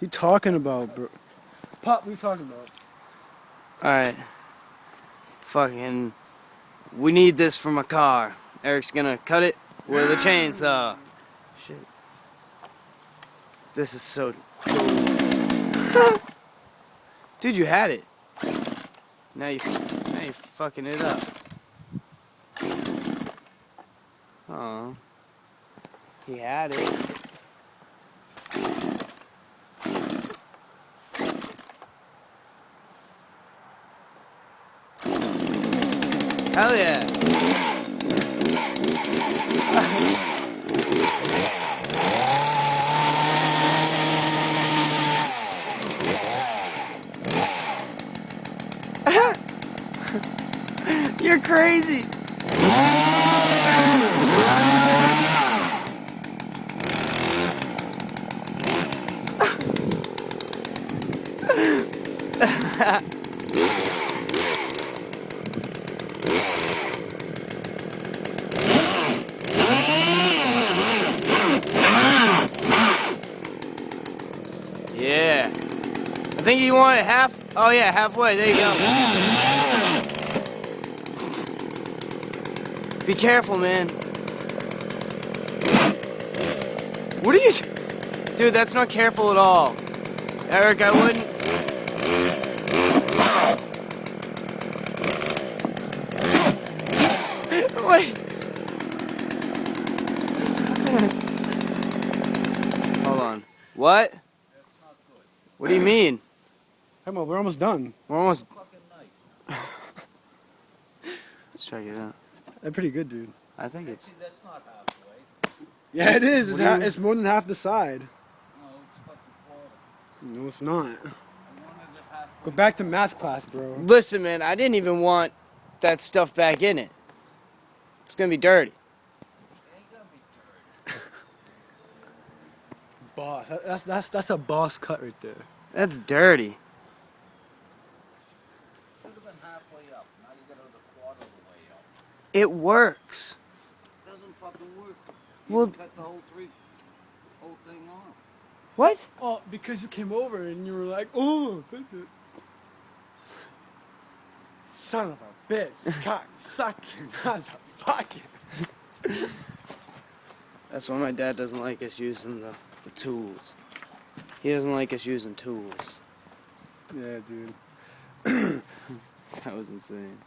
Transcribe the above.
you talking about, bro? Pop, what you talking about? Alright. Fucking. We need this for my car. Eric's gonna cut it with a chainsaw. Shit. This is so. Dude, you had it. Now you fucking it up. Oh. He had it. Hell yeah. You're crazy. Yeah. I think you want it half. Oh yeah, halfway. There you go. Be careful, man. What are you? Dude, that's not careful at all. Eric, I wouldn't. Wait. Hold on. What? What do you mean? Come on, we're almost done. We're almost. Let's check it out. That's pretty good, dude. I think it's. That's not halfway. Yeah, it is. It's more than half the side. No, it's fucking quarter. No, it's not. I wanted it halfway. Go back to math class, bro. Listen, man, I didn't even want that stuff back in it. It's gonna be dirty. It ain't gonna be dirty. Boss. That's a boss cut right there. That's dirty. Should have been halfway up. Now you gotta go the quarter of the way up. It works. It doesn't fucking work. You Well, cut the whole thing off. what? Oh, because you came over and you were like, oh, thank you. Son of a bitch. Cock sucking motherfucker. That's why my dad doesn't like us using the tools. He doesn't like us using tools. Yeah, dude. That was insane.